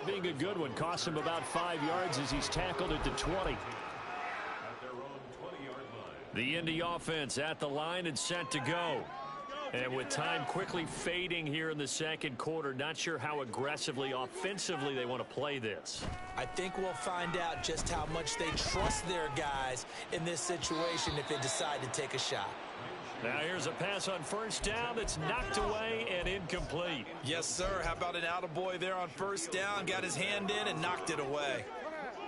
not being a good one. Cost him about 5 yards as he's tackled at the 20. The Indy offense at the line and set to go. And with time quickly fading here in the second quarter, not sure how aggressively, offensively they want to play this. I think we'll find out just how much they trust their guys in this situation if they decide to take a shot. Now here's a pass on first down that's knocked away and incomplete. Yes, sir. How about an attaboy there on first down? Got his hand in and knocked it away.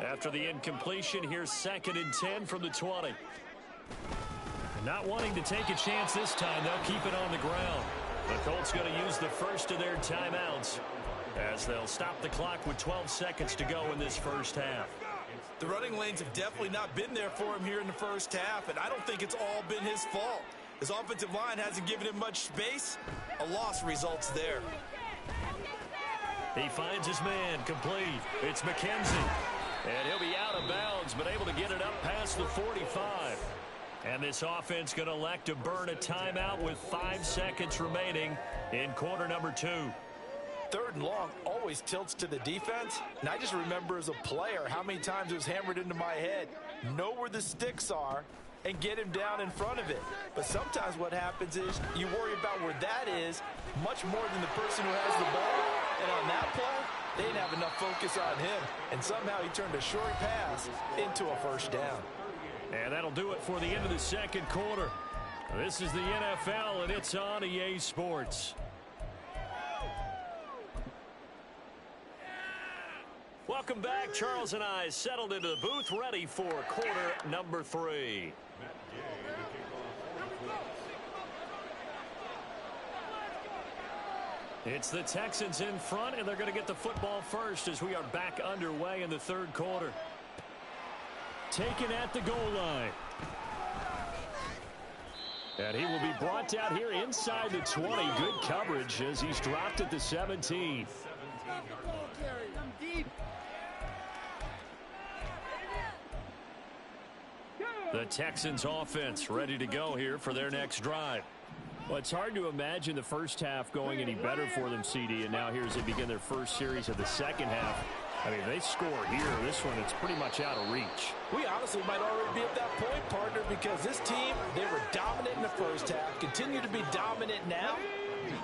After the incompletion, here's 2nd and 10 from the 20. Not wanting to take a chance this time, they'll keep it on the ground. The Colts going to use the first of their timeouts as they'll stop the clock with 12 seconds to go in this first half. The running lanes have definitely not been there for him here in the first half, and I don't think it's all been his fault. His offensive line hasn't given him much space. A loss results there. He finds his man, complete. It's McKenzie. And he'll be out of bounds, but able to get it up past the 45. And this offense going to elect to burn a timeout with 5 seconds remaining in quarter number 2. 3rd and long always tilts to the defense. And I just remember as a player how many times it was hammered into my head. Know where the sticks are and get him down in front of it. But sometimes what happens is you worry about where that is much more than the person who has the ball. And on that play, they didn't have enough focus on him. And somehow he turned a short pass into a first down. And that'll do it for the end of the second quarter. This is the NFL, and it's on EA Sports. Welcome back. Charles and I settled into the booth, ready for quarter number 3. It's the Texans in front, and they're going to get the football first as we are back underway in the third quarter. Taken at the goal line. And he will be brought down here inside the 20. Good coverage as he's dropped at the 17. The Texans offense ready to go here for their next drive. Well, it's hard to imagine the first half going any better for them, CD, and now here as they begin their first series of the second half. I mean, they score here. This one, it's pretty much out of reach. We honestly might already be at that point, partner, because this team, they were dominant in the first half, continue to be dominant now,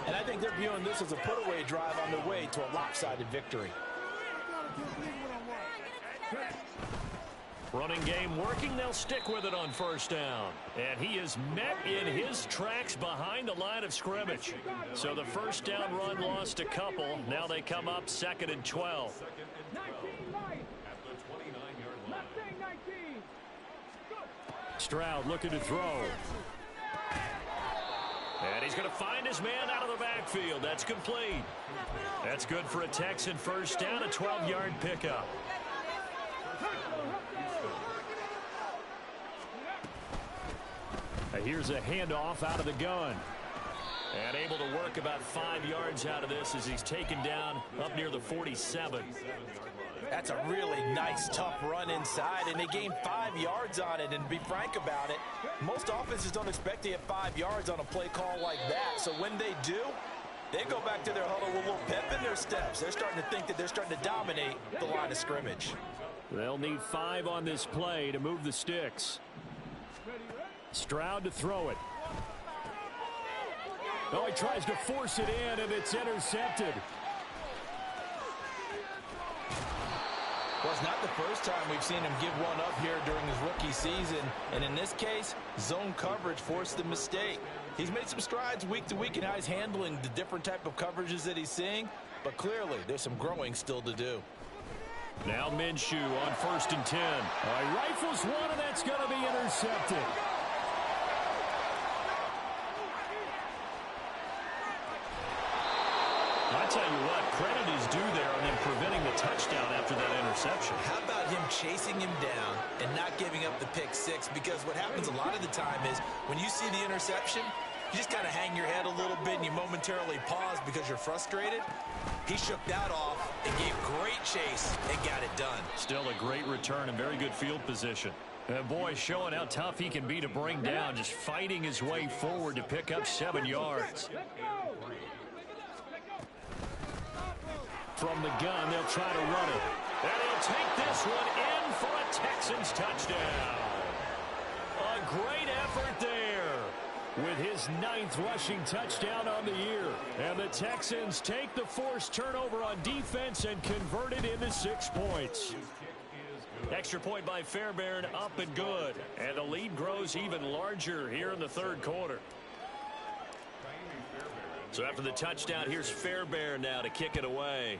and I think they're viewing this as a put-away drive on their way to a lopsided victory. Running game working. They'll stick with it on first down. And he is met in his tracks behind the line of scrimmage. So the first down run lost a couple. Now they come up 2nd and 12. Stroud looking to throw. And he's going to find his man out of the backfield. That's complete. That's good for a Texan first down, a 12-yard pickup. Here's a handoff out of the gun. And able to work about 5 yards out of this as he's taken down up near the 47. That's a really nice, tough run inside, and they gained 5 yards on it. And to be frank about it, most offenses don't expect to get 5 yards on a play call like that. So when they do, they go back to their huddle with a little pep in their steps. They're starting to think that they're starting to dominate the line of scrimmage. They'll need 5 on this play to move the sticks. Stroud to throw it. Oh, he tries to force it in, and it's intercepted. Well, it's not the first time we've seen him give one up here during his rookie season. And in this case, zone coverage forced the mistake. He's made some strides week to week in how he's handling the different type of coverages that he's seeing. But clearly, there's some growing still to do. Now Minshew on 1st and 10. He rifles one, and that's going to be intercepted. I tell you what, credit is due there on them preventing the touchdown after that interception. How about him chasing him down and not giving up the pick six? Because what happens a lot of the time is when you see the interception, you just kind of hang your head a little bit and you momentarily pause because you're frustrated. He shook that off and gave great chase and got it done. Still a great return and very good field position. That boy showing how tough he can be to bring down, just fighting his way forward to pick up 7 yards. From the gun, they'll try to run it. And he'll take this one in for a Texans touchdown. A great effort there with his 9th rushing touchdown on the year. And the Texans take the forced turnover on defense and convert it into 6 points. Extra point by Fairbairn, up and good. And the lead grows even larger here in the 3rd quarter. So after the touchdown, here's Fairbairn now to kick it away.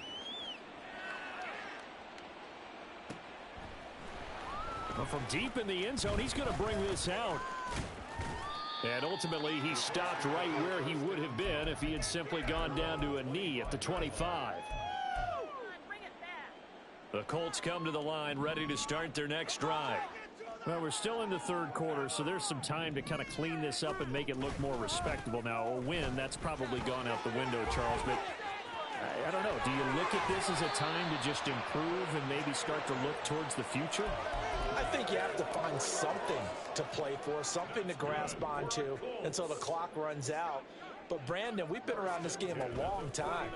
Well, from deep in the end zone, he's going to bring this out. And ultimately, he stopped right where he would have been if he had simply gone down to a knee at the 25. The Colts come to the line, ready to start their next drive. Well, we're still in the 3rd quarter, so there's some time to kind of clean this up and make it look more respectable. Now, a win, that's probably gone out the window, Charles, but I don't know. Do you look at this as a time to just improve and maybe start to look towards the future? I think you have to find something to play for, something to grasp onto until the clock runs out. But, Brandon, we've been around this game a long time.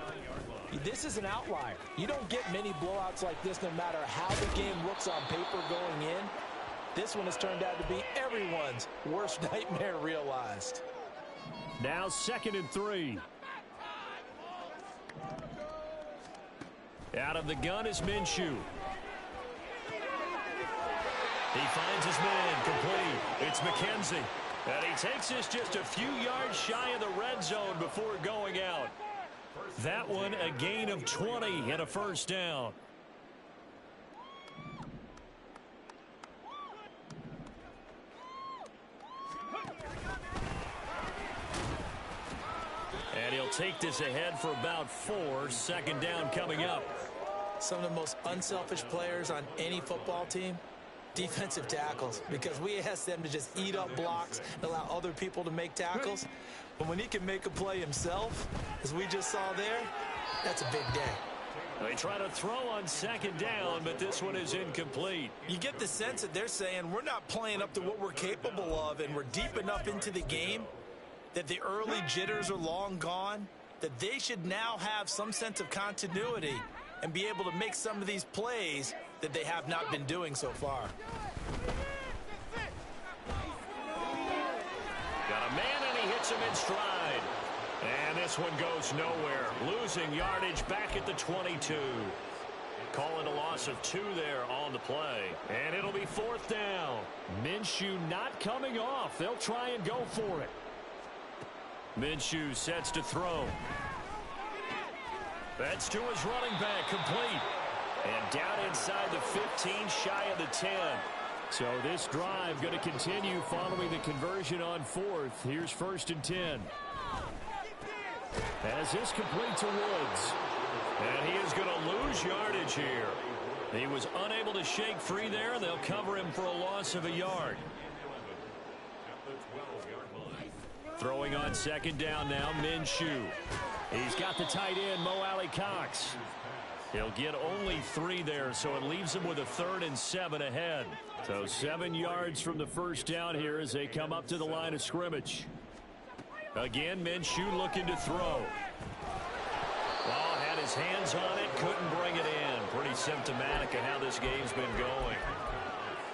This is an outlier. You don't get many blowouts like this no matter how the game looks on paper going in. This one has turned out to be everyone's worst nightmare realized. Now 2nd and 3. Out of the gun is Minshew. He finds his man complete. It's McKenzie. And he takes this just a few yards shy of the red zone before going out. That one a gain of 20 and a first down. And he'll take this ahead for about 4. 2nd down coming up. Some of the most unselfish players on any football team, defensive tackles, because we ask them to just eat up blocks and allow other people to make tackles. But when he can make a play himself, as we just saw there, that's a big day. They try to throw on 2nd down, but this one is incomplete. You get the sense that they're saying we're not playing up to what we're capable of, and we're deep enough into the game that the early jitters are long gone, that they should now have some sense of continuity and be able to make some of these plays that they have not been doing so far. Got a man, and he hits him in stride. And this one goes nowhere. Losing yardage back at the 22. Call it a loss of 2 there on the play. And it'll be 4th down. Minshew not coming off. They'll try and go for it. Minshew sets to throw. That's to his running back, complete. And down inside the 15, shy of the 10. So this drive going to continue following the conversion on 4th. Here's 1st and 10. As this complete to Woods. And he is going to lose yardage here. He was unable to shake free there, and they'll cover him for a loss of a yard. Throwing on 2nd down now, Minshew. He's got the tight end, Mo Alley-Cox. He'll get only 3 there, so it leaves him with a 3rd and 7 ahead. So 7 yards from the first down here as they come up to the line of scrimmage. Again, Minshew looking to throw. Well, had his hands on it, couldn't bring it in. Pretty symptomatic of how this game's been going.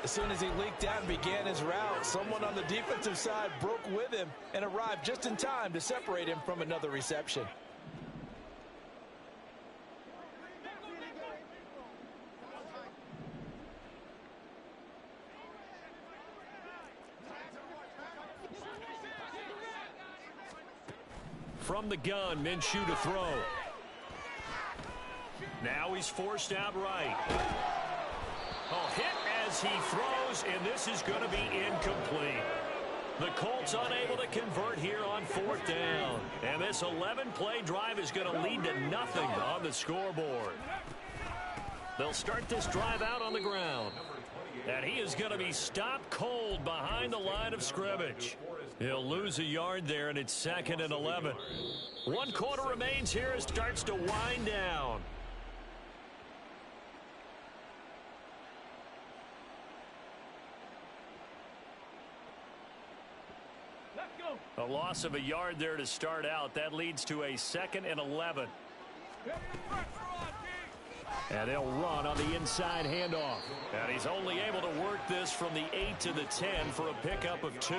As soon as he leaked out and began his route, someone on the defensive side broke with him and arrived just in time to separate him from another reception. From the gun, Minshew to throw. Now he's forced out right. Oh, hit as he throws, and this is going to be incomplete. The Colts unable to convert here on 4th down. And this 11-play drive is going to lead to nothing on the scoreboard. They'll start this drive out on the ground. And he is going to be stopped cold behind the line of scrimmage. He'll lose a yard there, and it's 2nd and 11. 1 quarter remains here. It starts to wind down. A loss of a yard there to start out. That leads to a 2nd and 11. And they'll run on the inside handoff. And he's only able to work this from the 8 to the 10 for a pickup of 2.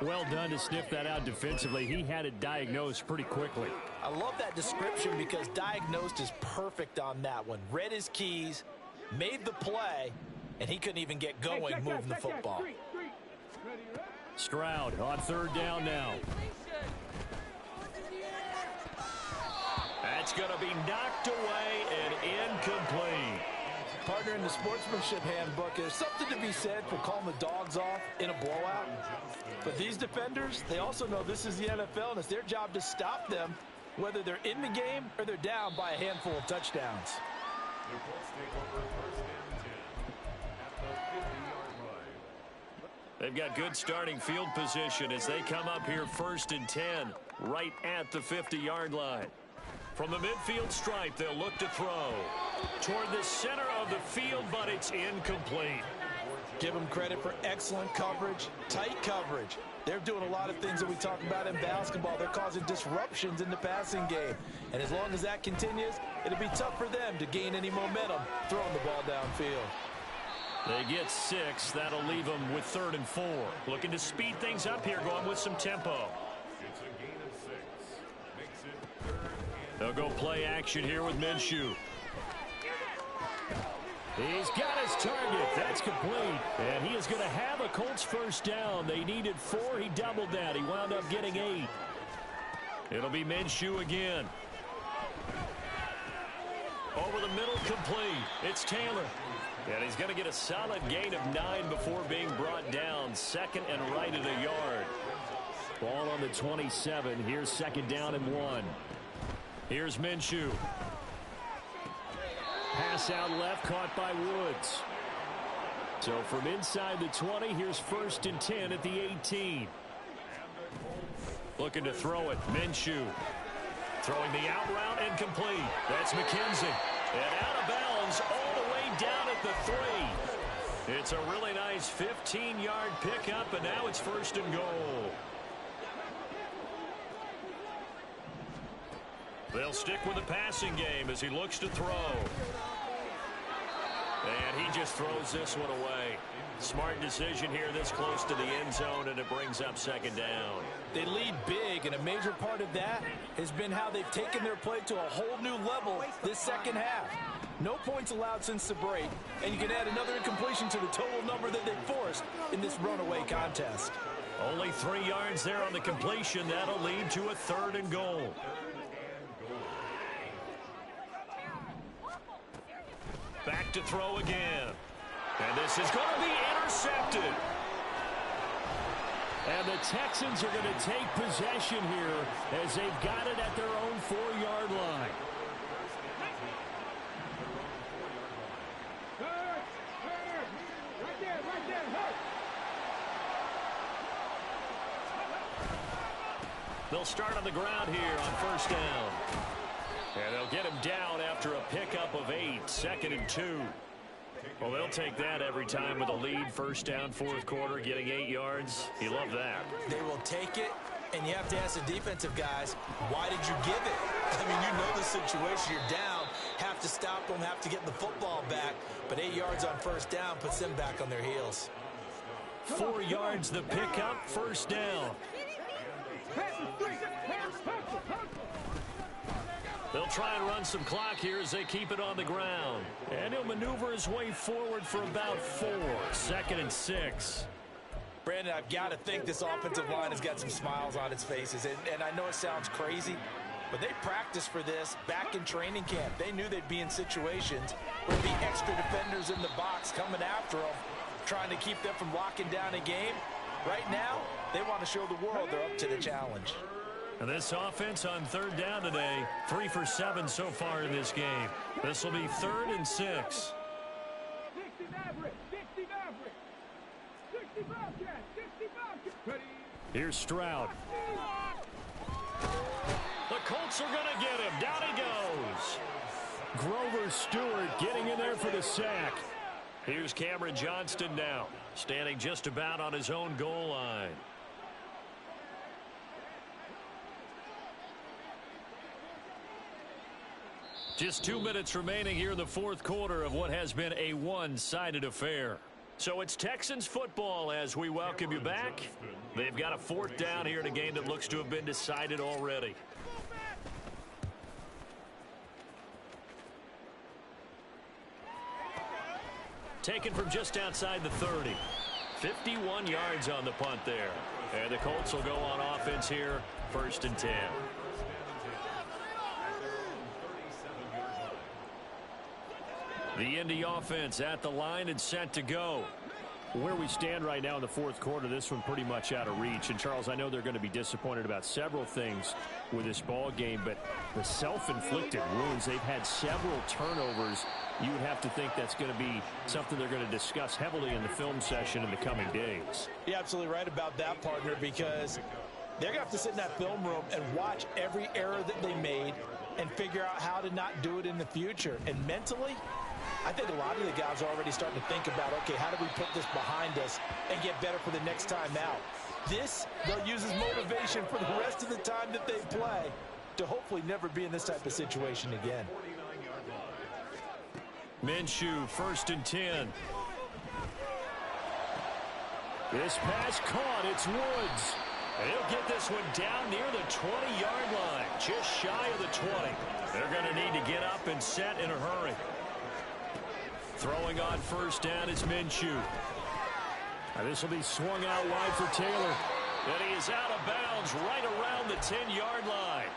Well done to sniff that out defensively. He had it diagnosed pretty quickly. I love that description because diagnosed is perfect on that one. Read his keys, made the play, and he couldn't even get going moving the football. Stroud on 3rd down now. That's going to be knocked away and incomplete. Partner, in the sportsmanship handbook, there's something to be said for calling the dogs off in a blowout. But these defenders, they also know this is the NFL, and it's their job to stop them, whether they're in the game or they're down by a handful of touchdowns. They've got good starting field position as they come up here 1st and 10, right at the 50-yard line. From the midfield stripe, they'll look to throw toward the center of the field, but it's incomplete. Give them credit for excellent coverage, tight coverage. They're doing a lot of things that we talk about in basketball. They're causing disruptions in the passing game. And as long as that continues, it'll be tough for them to gain any momentum throwing the ball downfield. They get 6. That'll leave them with 3rd and 4. Looking to speed things up here, going with some tempo. They'll go play action here with Minshew. He's got his target. That's complete. And he is going to have a Colts 1st down. They needed 4. He doubled that. He wound up getting 8. It'll be Minshew again. Over the middle, complete. It's Taylor. And he's going to get a solid gain of 9 before being brought down. 2nd and right at a yard. Ball on the 27. Here's 2nd down and 1. Here's Minshew. Pass out left, caught by Woods. So from inside the 20, here's 1st and 10 at the 18. Looking to throw it, Minshew. Throwing the out route and complete. That's McKenzie. And out of bounds all the way down at the 3. It's a really nice 15-yard pickup, and now it's 1st and goal. They'll stick with the passing game as he looks to throw. And he just throws this one away. Smart decision here this close to the end zone, and it brings up 2nd down. They lead big, and a major part of that has been how they've taken their play to a whole new level this 2nd half. No points allowed since the break, and you can add another incompletion to the total number that they've forced in this runaway contest. Only 3 yards there on the completion. That'll lead to a 3rd and goal. Back to throw again. And this is going to be intercepted. And the Texans are going to take possession here as they've got it at their own 4-yard line. They'll start on the ground here on 1st down. And they'll get him down after a pickup of 8, 2nd and 2. Well, they'll take that every time with a lead. 1st down, 4th quarter, getting 8 yards. You love that. They will take it, and you have to ask the defensive guys, why did you give it? I mean, you know the situation. You're down, have to stop them, have to get the football back. But 8 yards on 1st down puts them back on their heels. 4 yards the pickup, 1st down. They'll try and run some clock here as they keep it on the ground. And he'll maneuver his way forward for about 4. 2nd and 6. Brandon, I've got to think this offensive line has got some smiles on its faces. And I know it sounds crazy, but they practiced for this back in training camp. They knew they'd be in situations where there'd be extra defenders in the box coming after them, trying to keep them from locking down a game. Right now, they want to show the world they're up to the challenge. And this offense on 3rd down today, 3 for 7 so far in this game. This will be 3rd and 6. Here's Stroud. The Colts are going to get him. Down he goes. Grover Stewart getting in there for the sack. Here's Cameron Johnston now, standing just about on his own goal line. Just 2 minutes remaining here in the fourth quarter of what has been a one-sided affair. So it's Texans football as we welcome you back. They've got a fourth down here in a game that looks to have been decided already. Taken from just outside the 30. 51 yards on the punt there. And the Colts will go on offense here, 1st and 10. The Indy offense at the line and set to go. Where we stand right now in the fourth quarter, this one pretty much out of reach. And, Charles, I know they're going to be disappointed about several things with this ball game, but the self-inflicted wounds, they've had several turnovers. You would have to think that's going to be something they're going to discuss heavily in the film session in the coming days. You're absolutely right about that, partner, because they're going to have to sit in that film room and watch every error that they made and figure out how to not do it in the future. And mentally, I think a lot of the guys are already starting to think about, okay, how do we put this behind us and get better for the next time out? This, they'll use as motivation for the rest of the time that they play to hopefully never be in this type of situation again. Minshew, 1st and 10. This pass caught. It's Woods. And he'll get this one down near the 20-yard line, just shy of the 20. They're going to need to get up and set in a hurry. Throwing on 1st down is Minshew. Now this will be swung out wide for Taylor. And he is out of bounds right around the 10-yard line.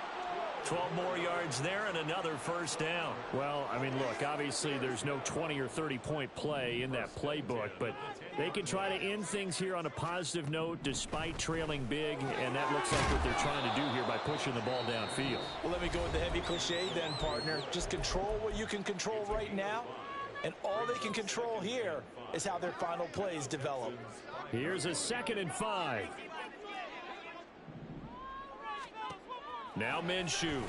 12 more yards there and another 1st down. Well, I mean, look, obviously there's no 20 or 30-point play in that playbook, but they can try to end things here on a positive note despite trailing big, and that looks like what they're trying to do here by pushing the ball downfield. Well, let me go with the heavy cliche then, partner. Just control what you can control right now, and all they can control here is how their final plays develop. Here's a 2nd and 5. Now Minshew.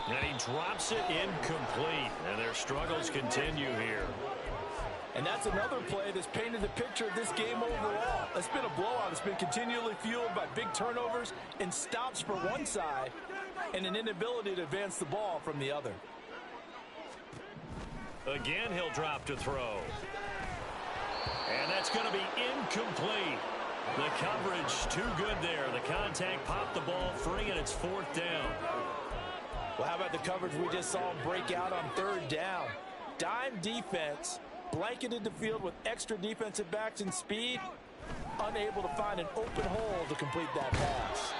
And he drops it incomplete. And their struggles continue here. And that's another play that's painted the picture of this game overall. It's been a blowout. It's been continually fueled by big turnovers and stops for one side and an inability to advance the ball from the other. Again, he'll drop to throw. And that's going to be incomplete. The coverage too good there. The contact popped the ball free, and it's 4th down. Well, how about the coverage we just saw break out on 3rd down? Dime defense, blanketed the field with extra defensive backs and speed, unable to find an open hole to complete that pass.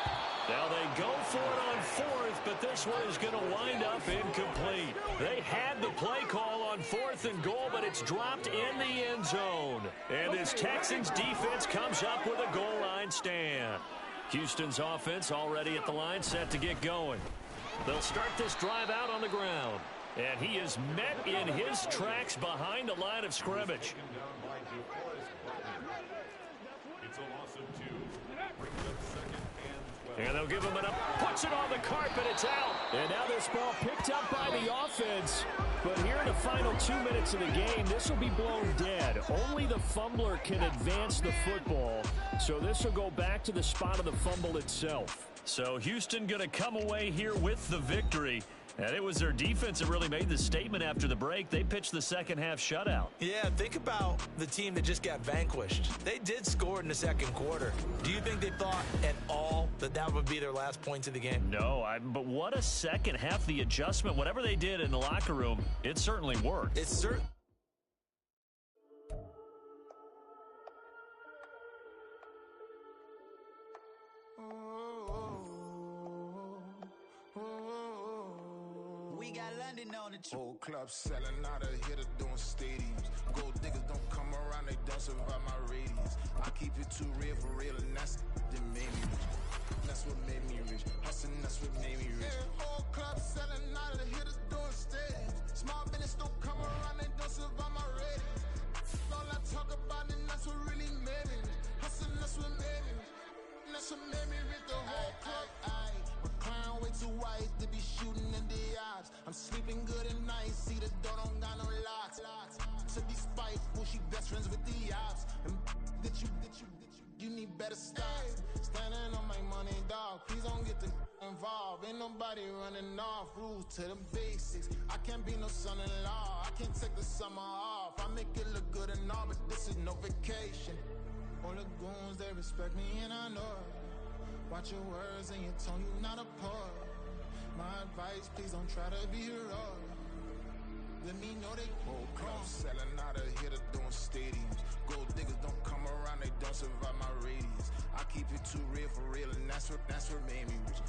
Now they go for it on 4th, but this one is going to wind up incomplete. They had the play call on 4th and goal, but it's dropped in the end zone. And this Texans defense comes up with a goal line stand. Houston's offense already at the line, set to get going. They'll start this drive out on the ground. And he is met in his tracks behind the line of scrimmage. And they'll give him an up. Puts it on the carpet. It's out. And now this ball picked up by the offense. But here in the final 2 minutes of the game, this will be blown dead. Only the fumbler can advance the football. So this will go back to the spot of the fumble itself. So Houston going to come away here with the victory. And it was their defense that really made the statement after the break. They pitched the second half shutout. Yeah, think about the team that just got vanquished. They did score in the second quarter. Do you think they thought at all that that would be their last points of the game? No, but what a second half. The adjustment, whatever they did in the locker room, it certainly worked. It's certain. We got London on the trip. Whole club selling out of hitter doing stadiums. Gold diggers don't come around, they don't survive my radius. I keep it too real for real, and that's that made me rich. That's what made me rich. Hustling, that's what made me rich. Yeah, whole club selling out of hitters doing stadiums. Small business don't come around, they don't survive my radius. All I talk about, and that's what really made me rich. Hustling, that's what made me rich. That's what made me rich. The whole club. Recline way too white to be shooting in the eyes. I'm sleeping good at night, see the door don't got no locks. To be spiteful, she best friends with the ops. And that you need better stocks. Standing on my money, dog. Please don't get the involved. Ain't nobody running off, rules to the basics. I can't be no son-in-law, I can't take the summer off. I make it look good and all, but this is no vacation. All the goons, they respect me and I know it. Watch your words and your tone, you not a poet. My advice, please don't try to be heroic. Let me know they whole club selling out of here to doing stadiums. Gold diggers don't come around, they don't survive my radius. I keep it too real for real, and that's what made me rich.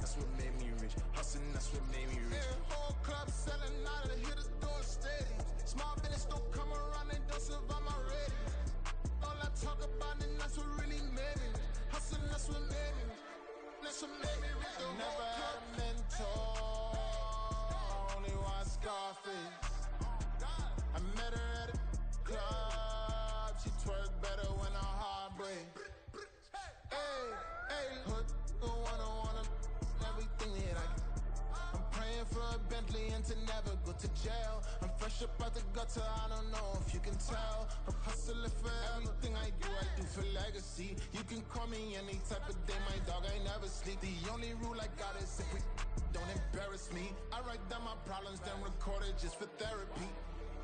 That's what made me rich. Hustling, that's what made me rich. Yeah, whole club selling out of here to doing stadiums. Small business don't come around, they don't survive my radius. All I talk about, and that's what really made me rich. Hustling, that's what made me rich. That's what made me rich. Never had a mentor. Only one Scarface. I met her at a club. She twerk better when her heart breaks. Hey, hood, wanna everything that I can. I'm praying for a Bentley and to never go to jail. I'm fresh up out the gutter, I don't know if you can tell. I'm hustling for everything I do for legacy. You can call me any type of day, my dog, I never sleep. The only rule I got is if we don't embarrass me. I write down my problems, then record it just for therapy.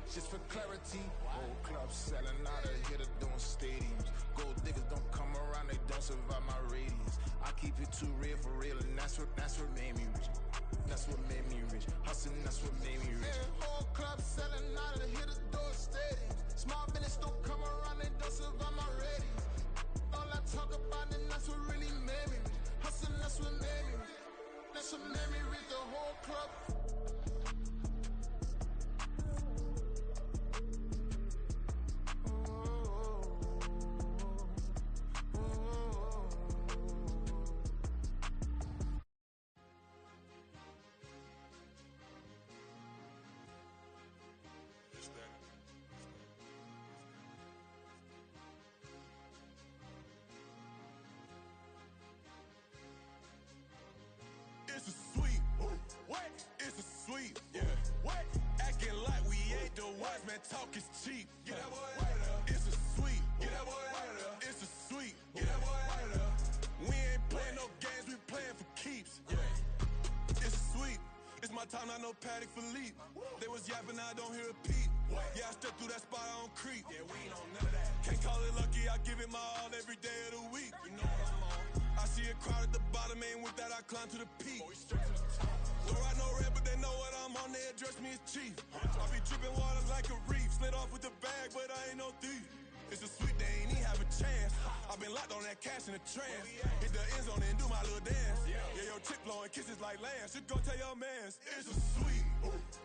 Just for clarity. Whole club selling out of here to doing stadiums. Gold diggers don't come around, they don't survive my radius. I keep it too real for real, and that's what made me rich. That's what made me rich. Hustling, that's what made me rich. Yeah, whole club selling out of here to doing stadiums. Small business don't come around, they don't survive my radius. All I talk about, and that's what really made me rich. Hustling, that's what made me rich. That's what made me rich. The whole club. It's a sweep. What? It's a sweep. Yeah. What? Acting like we ain't the ones, man. Talk is cheap. Get that boy out of there. It's a sweep. Get that boy out of there. It's a sweep. Get that boy out of there. We ain't playing no games, we playing for keeps. Yeah. It's a sweep. It's my time, not no Paddock for leap. They was yapping, I don't hear a peep. What? Yeah, I step through that spot, I don't creep. Yeah, we ain't on none of that. Can't call it lucky, I give it my all every day of the week. You know what I'm on. I see a crowd at the bottom, and with that I climb to the peak. Don't ride no red, but they know what I'm on, they address me as chief. I be dripping water like a reef, slid off with the bag, but I ain't no thief. It's a sweet, they ain't even have a chance. I've been locked on that cash in the trance. Hit the end zone and do my little dance. Yeah, your chick blowing kisses like lambs. Should go tell your mans. It's a sweet.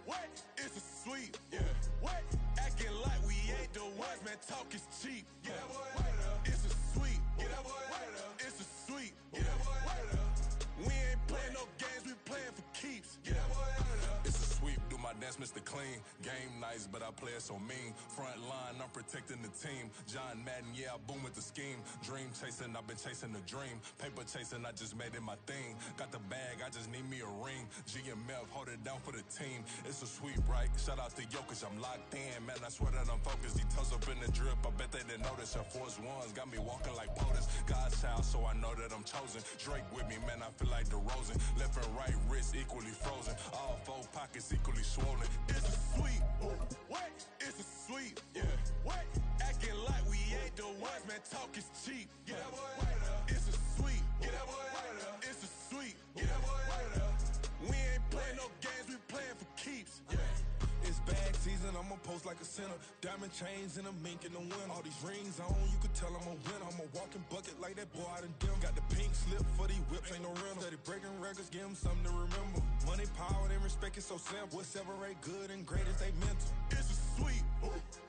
What? It's a sweet. Yeah. What? Acting like we ain't the ones, man. Talk is cheap. Get that boy out of there. It's a sweet. Get that boy out of there. It's a sweet. Get that boy out of there. We ain't playing no games, we playing for keeps. Get that boy out of there. It's a sweep, do my dance, Mr. Clean. Game nice, but I play it so mean. Front line, I'm protecting the team. John Madden, yeah, I boom with the scheme. Dream chasing, I've been chasing the dream. Paper chasing, I just made it my thing. Got the bag, I just need me a ring. GMF, hold it down for the team. It's a sweep, right? Shout out to Jokic, I'm locked in. Man, I swear that I'm focused. He toes up in the drip, I bet they didn't notice. Air Force Ones got me walking like POTUS. God's child, so I know that I'm chosen. Drake with me, man, I feel like DeRozan. Left and right wrist equally frozen. All four pockets equally swollen. It's a sweep. What? It's a sweep. Yeah. What? Acting like we ain't the ones, man. Talk is cheap. Get that boy out of there. It's a sweep. Get that boy out of there. It's a sweep. Get that boy out of there. We ain't playing no games, we playing for keeps. Yeah. It's bag season, I'ma post like a sinner. Diamond chains and a mink in the wind. All these rings on, you could tell I'm a winner. I'm a walking bucket like that boy out in dim. Got the pink slip for these whips, ain't no rental. Steady breaking records, give them something to remember. Money, power, and respect is so simple. What separate good and great is they mental. It's a sweep.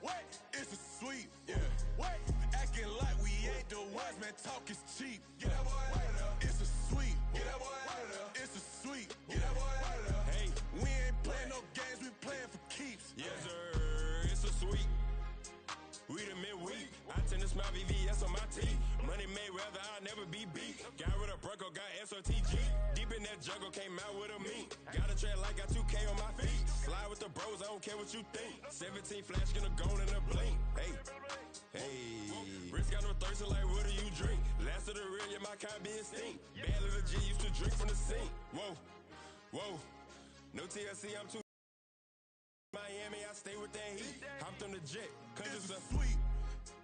What? It's a sweep. Yeah. What? Acting like we ain't the ones, man. Talk is cheap. Get that boy out of there. It's a sweep. Get that boy out of there. It's a sweep. Get that boy out of there. Hey, we ain't playing no games, we playing for keeps. Yes, sir. It's a sweep. We the midweek. I tend to smile VVS on my teeth. Money made rather I'll never be beat. Got rid of Bronco, got SOTG. Deep in that jungle, came out with a meat. Got a track like got 2K on my feet. Slide with the bros, I don't care what you think. 17 flash, gonna go in a blink. Hey, Hey, Rich got no thirsty like what do you drink? Last of the real, yeah, my kind be extinct. Bad little G used to drink from the sink. Whoa, whoa, no TLC, I'm too Miami, I stay with that heat. Hopped on the jet, cause it's a sweet.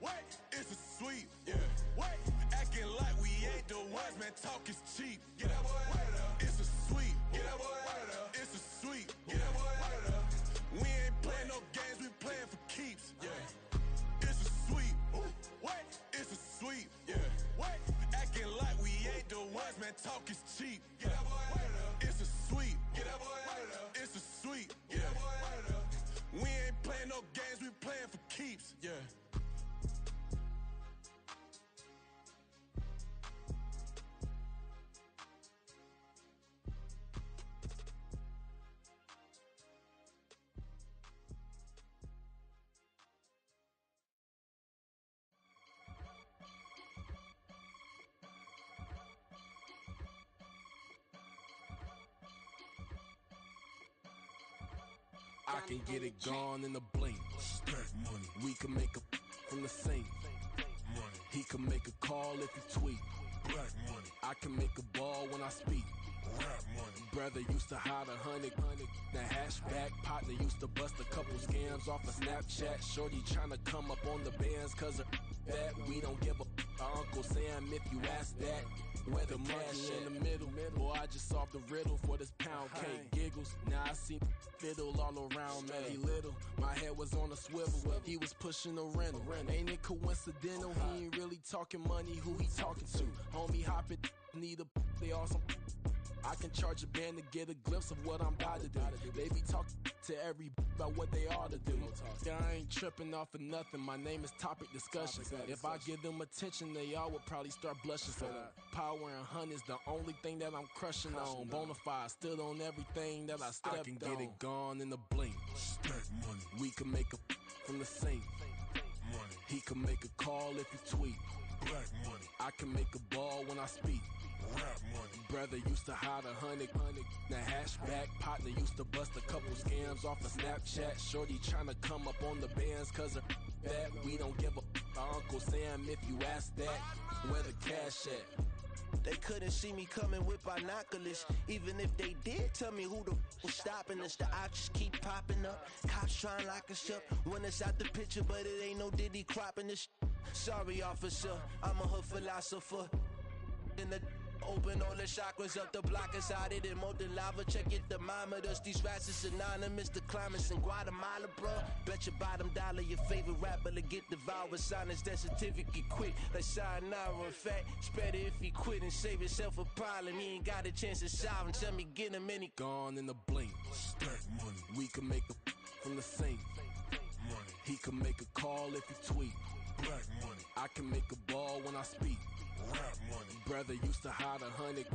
What? It's a sweet. Yeah. What? Acting like we ain't the ones, man. Talk is cheap. Get that boy out of there. It's a sweet. Get that boy out of there. It's a sweet. Get that boy out of there. We ain't playing no games, we playing for keeps. Yeah. It's a sweet. Ooh. What? It's a sweet. Yeah. What? Acting like we ain't the ones, man. Talk is cheap. Get that boy out of there. It's a sweet. Get that boy out of there. It's a sweet. Get that boy out of there. We ain't playing no games, we playing for keeps. Yeah. I can get it gone in a blink. Stack money. We can make a from the sink. Money. He can make a call if he tweet. Black money. I can make a ball when I speak. Rap money. Brother used to hide 100. The hashback partner used to bust a couple scams off of Snapchat. Shorty tryna come up on the bands cause of that. We don't give a Uncle Sam if you ask that. Where the cash in the middle. Boy, I just solved the riddle for this pound cake. Giggles, now I see fiddle all around, man. He little, my head was on a swivel. He was pushing a rental. Ain't it coincidental? He ain't really talking money, who he talking to? Homie hopping, need a, they awesome. I can charge a band to get a glimpse of what I'm about to do. They be talking to every about what they ought to do. Yeah, I ain't tripping off of nothing. My name is Topic Discussion. If I give them attention, they all would probably start blushing. So power and hunt is the only thing that I'm crushing on. Bonafide, stood on everything that I stepped on. I can get it gone in a blink. Stack money. We can make a from the sink. Money. He can make a call if he tweet. Black money. I can make a ball when I speak. Rap money. Brother used to hide 100. The hashback partner used to bust a couple scams off of Snapchat. Shorty tryna come up on the bands cause of that. We don't give a Uncle Sam if you ask that. Where the cash at? They couldn't see me coming with binoculars. Even if they did tell me who the was stopping us, the options keep popping up. Cops trying to lock us up when it's out the picture, but it ain't no Diddy cropping this. Sorry, officer, I'm a hood philosopher. In the open all the chakras up the block inside it and molten lava. Check your thermometers. These rats is synonymous. The climates in Guatemala, bro. Bet your bottom dollar your favorite rapper to get devoured. Sign his death certificate quick. Like sayonara. In fact, it's better if he quit and save himself a problem. He ain't got a chance to solve him. Tell me get him any gone in a blink. Stack money. We can make a from the sink. Money. He can make a call if he tweet. Black money. I can make a ball when I speak. Rap money. Brother used to hide 100.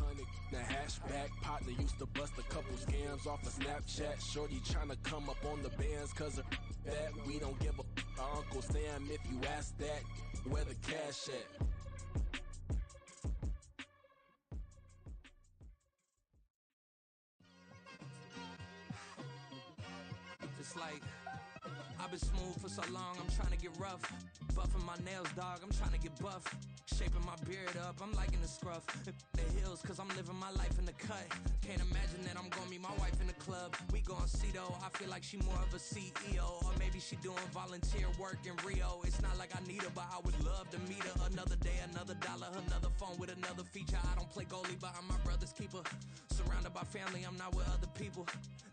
The hashback partner used to bust a couple scams off of Snapchat. Shorty tryna come up on the bands cause of that. We don't give a Uncle Sam if you ask that. Where the cash at? It's like I've been smooth for so long, I'm trying to get rough. Buffing my nails, dog, I'm trying to get buff. Shaping my beard up, I'm liking the scruff. The hills, cause I'm living my life in the cut. Can't imagine that I'm gonna meet my wife in the club. We gon' see though, I feel like she more of a CEO. Or maybe she doing volunteer work in Rio. It's not like I need her, but I would love to meet her. Another day, another dollar, another phone with another feature. I don't play goalie, but I'm my brother's keeper. Surrounded by family, I'm not with other people.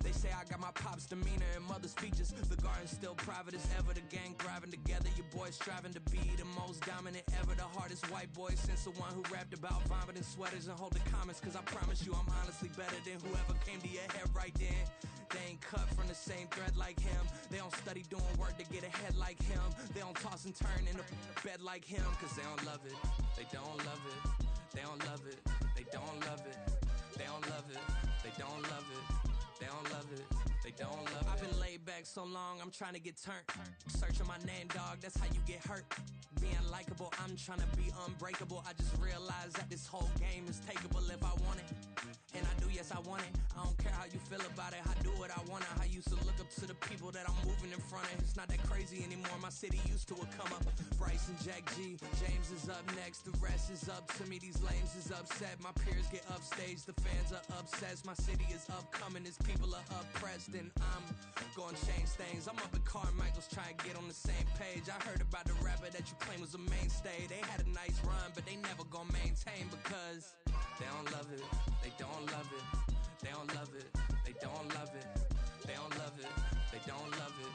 They say I got my pop's demeanor and mother's features. The garden's still private as ever. The gang thriving together. Your boys striving to be the most dominant ever. The hardest white boy since the one who rapped about vomiting sweaters and holding comments. Cause I promise you I'm honestly better than whoever came to your head right then. They ain't cut from the same thread like him. They don't study doing work to get ahead like him. They don't toss and turn in the bed like him. Cause they don't love it. They don't love it. They don't love it. They don't love it. They don't love it. They don't love it. They don't love it. They don't love it. I've been laid back so long, I'm trying to get turned. Searching my name, dog, that's how you get hurt. Being likable, I'm trying to be unbreakable. I just realized that this whole game is takeable if I want it. And I do, yes, I want it. I don't care how you feel about it. I do what I want. I used to look up to the people that I'm moving moving in front of. It's not that crazy anymore. My city used to a come up. Bryce and Jack G, James is up next. The rest is up to me. These lames is upset. My peers get upstage. The fans are obsessed. My city is upcoming. His people are oppressed, and I'm gonna change things. I'm up at Carmichael's trying to get on the same page. I heard about the rapper that you claim was a mainstay. They had a nice run, but they never gonna maintain because they don't love it. They don't love it. They don't love it. They don't love it. They don't love it. They don't love it.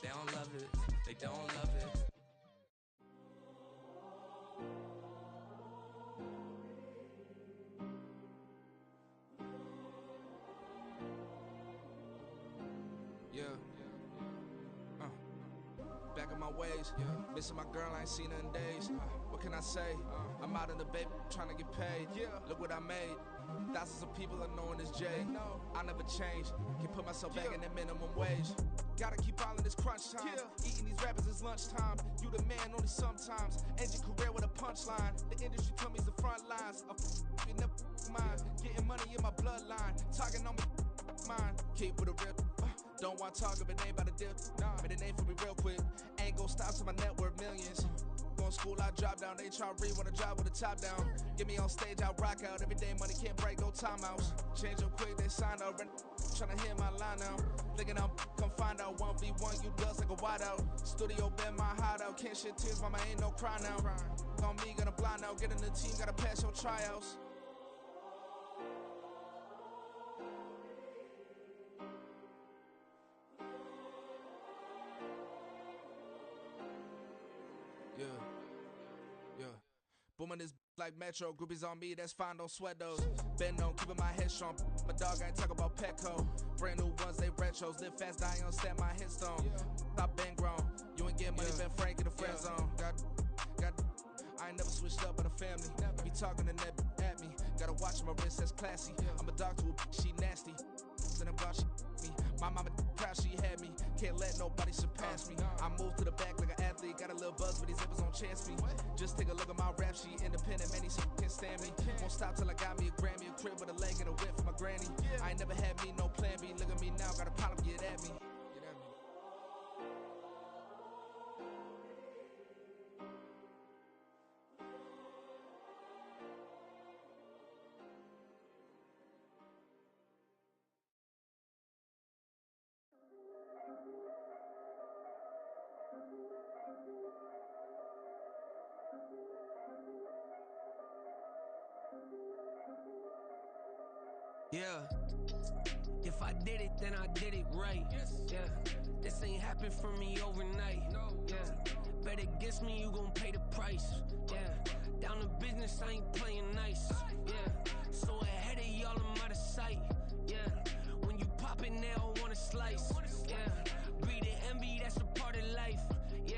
They don't love it. They don't love it. Back in my ways, missing my girl, I ain't seen her in days. What can I say? I'm out in the baby, trying to get paid. Look what I made. Thousands of people are knowing this Jay. I never change. Can put myself back in the minimum wage. Gotta keep all in this crunch time. Eating these rappers is lunchtime. You the man only sometimes. End your career with a punchline. The industry told me it's the front lines. You never mind. Getting money in my bloodline. Talking on me, mine. Keep with a real. Don't want to talk if it ain't about a dip. Made a name for me real quick. Ain't gon' stop till my net worth millions. Going school, I drop down. They try to read when I drive with the top down. Get me on stage, I rock out. Every day money can't break, no timeouts. Change up quick, they signed out. Tryna hit my line now. Thinking I'm come find out 1v1, you dust like a wideout. Studio been my hideout. Can't shed tears, mama ain't no cry now. On me, gonna blind out. Get in the team, gotta pass your tryouts. Booming this like Metro, groupies on me, that's fine, don't sweat those. Been on, keeping my head strong. My dog, I ain't talk about Petco. Brand new ones, they retros. Live fast, dying on set, my headstone. Stop been grown. You ain't getting money, been Frank in the friend zone. I ain't never switched up with a family. Be talking to that at me. Gotta watch my wrist, that's classy. I'm a dog to a she nasty. Then I'm God, she me. My mama proud she had me. Can't let nobody surpass me. I move to the back like an athlete. Got a little buzz, but these zippers don't chance me. Just take a look at my rap sheet. Independent, man, these can't stand me. Won't stop till I got me a Grammy. A crib with a leg and a whip for my granny. I ain't never had me, no plan B. Look at me now, got a problem, get at me. Yeah, if I did it, then I did it right. Yeah, this ain't happened for me overnight. Yeah, bet against me, you gon' pay the price. Yeah, down to business, I ain't playing nice. Yeah, so ahead of y'all, I'm out of sight. Yeah, when you poppin', they don't wanna slice. Yeah, greed and envy, that's a part of life. Yeah,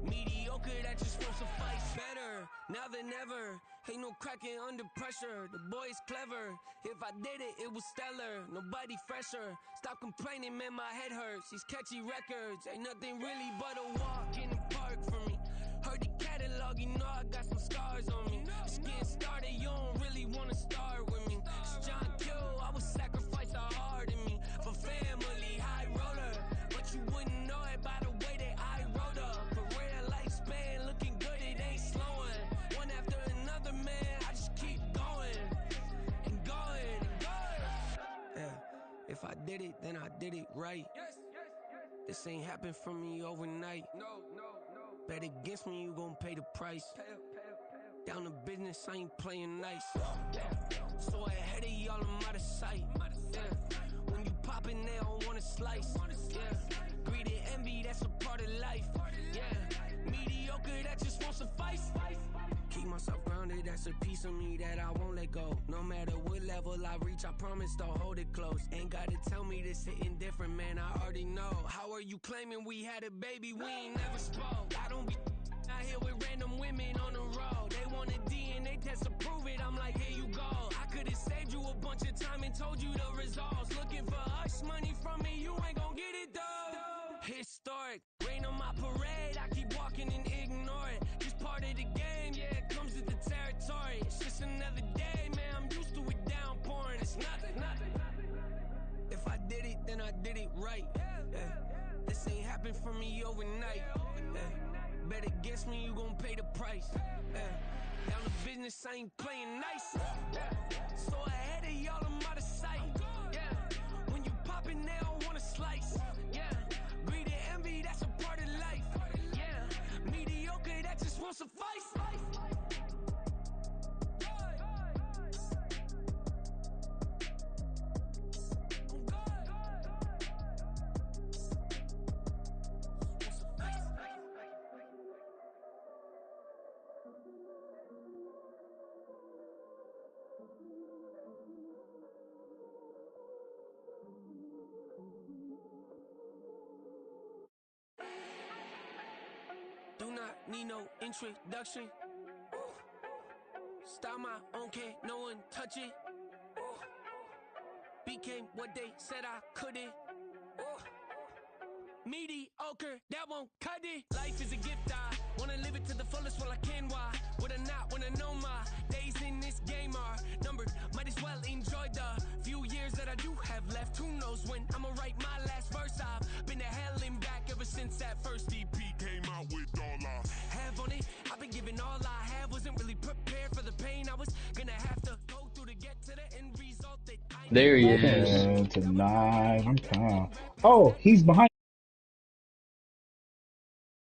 mediocre, that just won't suffice. Better now than ever. Ain't no cracking under pressure. The boy's clever. If I did it, it was stellar. Nobody fresher. Stop complaining, man, my head hurts. These catchy records ain't nothing really but a walk in the park for me. Heard the catalog, you know I got some scars on me. It's getting started, you don't really wanna start with me. It's John Q, I would sacrifice a heart in me for family, high roller. But you wouldn't know it by the way that I wrote up. Career lifespan looking good, it ain't slowing. One after another, man, I just keep going and going and going. Yeah, if I did it, then I did it right. This ain't happened for me overnight. No. Bet against me, you gon' pay the price. Down to business, I ain't playing nice. Yeah, so ahead of y'all, I'm out of sight. Yeah, when you poppin', they don't wanna slice. Yeah, greed and envy, that's a part of life. Yeah, mediocre, that just won't suffice. Keep myself grounded, that's a piece of me that I won't let go. No matter what level I reach, I promise to hold it close. Ain't gotta tell me this hitting different, man, I already know. How are you claiming we had a baby, we ain't never spoke? I don't be out here with random women on the road. They want a DNA test to prove it, I'm like, here you go. I could've saved you a bunch of time and told you the results. Looking for hush money from me, you ain't gon' get it though. Historic, rain on my parade, I keep walking and ignore it. Just part of the game, yeah, it comes with the territory. It's just another day, man, I'm used to it downpouring. It's nothing. If I did it, then I did it right. Yeah. This ain't happening from me overnight. Bet against me, you gon' pay the price. Down the business, I ain't playing nice. So ahead of y'all, I'm out of sight. When you poppin', they don't wanna slice. Greed and envy, that's a part of life. Mediocre, that just won't suffice. Do not need no introduction. Start my own, can't no one touch it. Became what they said I couldn't. Mediocre, that won't cut it. Life is a gift, I wanna live it to the fullest while I can. Why would I not wanna know my days in this game are numbered? Might as well enjoy the few years that I do have left. Who knows when I'ma write my last verse? I've been to hell and back ever since that first EP came out with all I have on it. I've been giving all I have, wasn't really prepared for the pain I was gonna have to go through to get to the end result that I There he is. Tonight, I'm calm. Oh, he's behind.